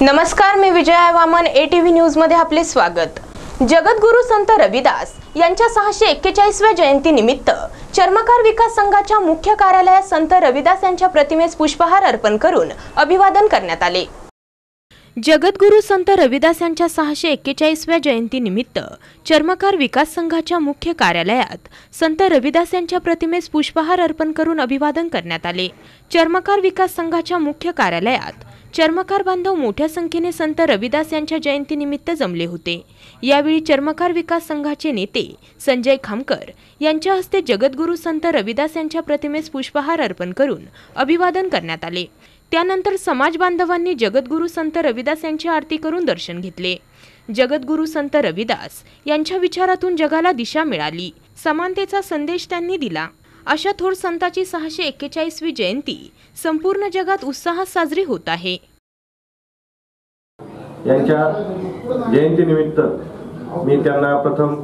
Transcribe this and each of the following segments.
नमस्कार, मी Vijaya Vaman, ATV news मध्ये आपले स्वागत। जगद्गुरु संत रविदास यांच्या 641व्या जयंती निमित्त चर्मकार विकास संघाच्या मुख्य कार्यालयात संत रविदास यांच्या प्रतिमेस पुष्पहार अर्पण करून अभिवादन करण्यात आले। जगद्गुरु संत रविदास यांच्या 641व्या जयंती निमित्त चर्मकार विकास संघाच्या मुख्य कार्यालयात संत रविदास यांच्या प्रतिमेस पुष्पहार अर्पण करून अभिवादन करण्यात आले। चर्मकार विकास संघाच्या मुख्य कार्यालयात चर्मकार बांधव मोठ्या संख्येने संत रविदास यांच्या जयंतीनिमित्त जमले होते। यावेळी चर्मकार विकास संघाचे नेते संजय खामकर यांच्या हस्ते जगद्गुरु संत रविदास यांच्या प्रतिमेस पुष्पहार अर्पण करून अभिवादन करण्यात आले। त्यानंतर समाज बांधवांनी जगद्गुरु संत रविदास यांची आरती करून दर्शन घेतले। जगद्गुरु संत रविदास यांच्या विचारातून जगाला दिशा मिळाली, समानतेचा संदेश त्यांनी दिला। अशा थोर संताची 641वी जयंती संपूर्ण जगात उत्साहात साजरी होत आहे। यांच्या जयंतीनिमित्त मी त्यांना प्रथम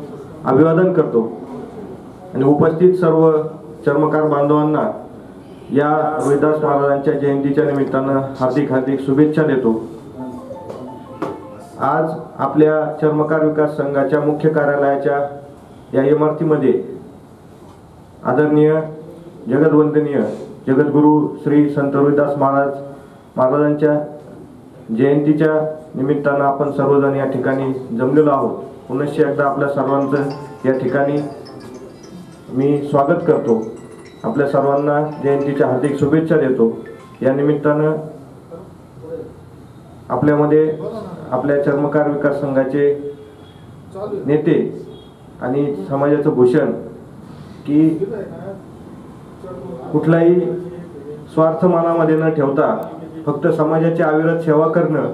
अभिवादन करतो आणि उपस्थित सर्व चर्मकार बांधवांना या रविदास महाराजांच्या जयंतीच्या निमित्तानं हार्दिक शुभेच्छा देतो। आज आपल्या चर्मकार विकास संघाच्या मुख्य कार्यालयाच्या या इमारतीमध्ये आदरणीय जगद्वंदनीय जगद्गुरु श्री संत रविदास महाराजांच्या जयंतीच्या निमित्तानं आपण सर्वजण या ठिकाणी जमलेलो आहोत। पुनश्च एकदा आपल्या सर्वांचं या ठिकाणी मी स्वागत करतो। आपल्या सर्वांना जयंतीच्या हार्दिक शुभेच्छा देतो। या निमित्तानं आपल्यामध्ये आपल्या चर्मकार विकास संघाचे नेते आणि समाजाचं भूषण की कुठलाही स्वार्थ मनामध्ये न ठेवता फक्त समाजाची अविरत सेवा करणं,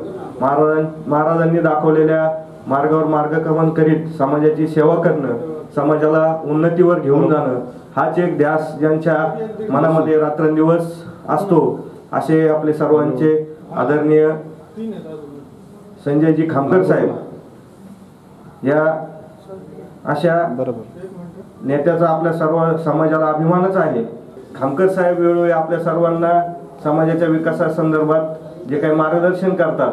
महाराजांनी दाखवलेल्या मार्गावर मार्गक्रमण करीत समाजाची सेवा करणं, समाजाला उन्नतीवर घेऊन जाणं, हाच एक ध्यास ज्यांच्या मनामध्ये रात्रंदिवस असतो असे आपले सर्वांचे आदरणीय संजयजी खामकर साहेब या अशा नेत्याचा आपल्या सर्व समाजाला अभिमानच आहे। खामकर साहेब वेळोवेळी आपल्या सर्वांना समाजाच्या विकासासंदर्भात जे काही मार्गदर्शन करतात,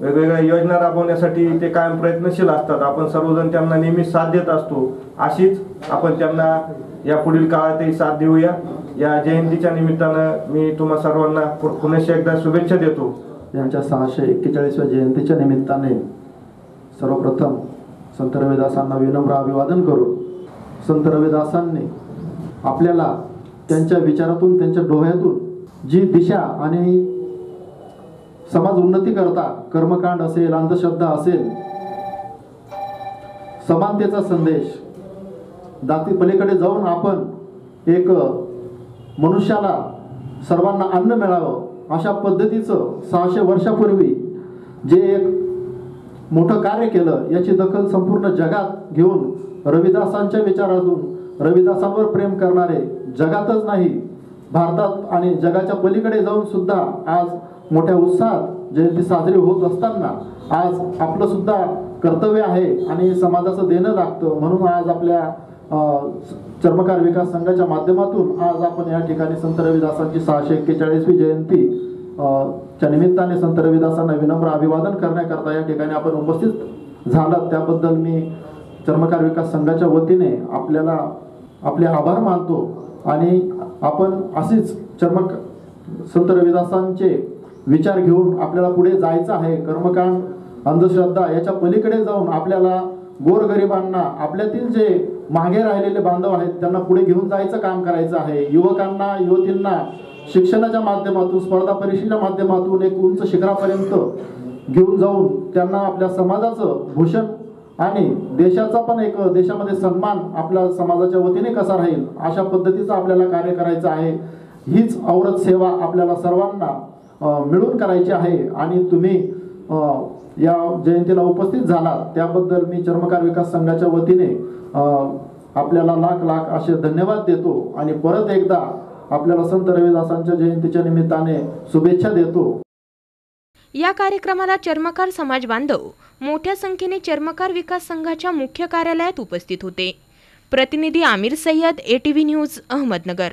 वेगवेगळ्या योजना राबवण्यासाठी ते कायम प्रयत्नशील असतात। आपण सर्वजण त्यांना नेहमी साथ देत असतो। अशीच आपण त्यांना या पुढील काळातही साथ देऊया। या जयंतीच्या निमित्तानं मी तुम्हा सर्वांना पुन्हा एकदा शुभेच्छा देतो। यांच्या 641व्या जयंतीच्या निमित्ताने सर्वप्रथम संत रविदासांना विनम्र अभिवादन करून संत रविदासांनी आपल्याला त्यांच्या विचारातून, त्यांच्या डोळ्यातून जी दिशा आणि समाज उन्नती करता कर्मकांड असेल, अंधश्रद्धा असेल, समानतेचा संदेश, जाती पलीकडे जाऊन आपण एक मनुष्याला सर्वांना अन्न मिळावं अशा पद्धतीचं 600 वर्षापूर्वी जे एक मोठं कार्य केलं, याची दखल संपूर्ण जगात घेऊन रविदासांच्या विचारातून रविदासांवर प्रेम करणारे जगातच नाही, भारतात आणि जगाच्या पलीकडे जाऊन सुद्धा आज मोठ्या उत्साहात जयंती साजरी होत असताना आज आपलं सुद्धा कर्तव्य आहे आणि समाजाचं देणं लागतं। म्हणून आज आपल्या चर्मकार विकास संघाच्या माध्यमातून आज आपण या ठिकाणी संत रविदासांची 641वी जयंती च्या निमित्ताने संत रविदासांना विनम्र अभिवादन करण्याकरता या ठिकाणी आपण उपस्थित झालात, त्याबद्दल मी चर्मकार विकास संघाच्या वतीने आपल्याला आपले आभार मानतो। आणि आपण असेच संत रविदासांचे विचार घेऊन आपल्याला पुढे जायचं आहे। कर्मकांड, अंधश्रद्धा याच्या पलीकडे जाऊन आपल्याला गोरगरिबांना, आपल्यातील जे मागे राहिलेले बांधव आहेत त्यांना पुढे घेऊन जायचं काम करायचं आहे। युवकांना, युवतींना शिक्षणाच्या माध्यमातून, स्पर्धा परीक्षेच्या माध्यमातून एक उंच शिखरापर्यंत घेऊन जाऊन त्यांना आपल्या समाजाचं भूषण आणि देशाचा पण एक देशामध्ये सन्मान आपल्या समाजाच्या वतीने कसा राहील अशा पद्धतीचं आपल्याला कार्य करायचं आहे। हीच औरत सेवा आपल्याला सर्वांना मिळून करायची आहे आणि तुम्ही या जयंतीला उपस्थित झालात त्याबद्दल मी चर्मकार विकास संघाच्या वतीने आपल्याला लाख असे धन्यवाद देतो आणि परत एकदा आपल्याला संत रविदासांच्या जयंतीच्या निमित्ताने शुभेच्छा देतो। या कार्यक्रमाला चर्मकार समाज बांधव मोठ्या संख्येने चर्मकार विकास संघाच्या मुख्य कार्यालयात उपस्थित होते। प्रतिनिधी आमिर सय्यद, ATV न्यूज, अहमदनगर।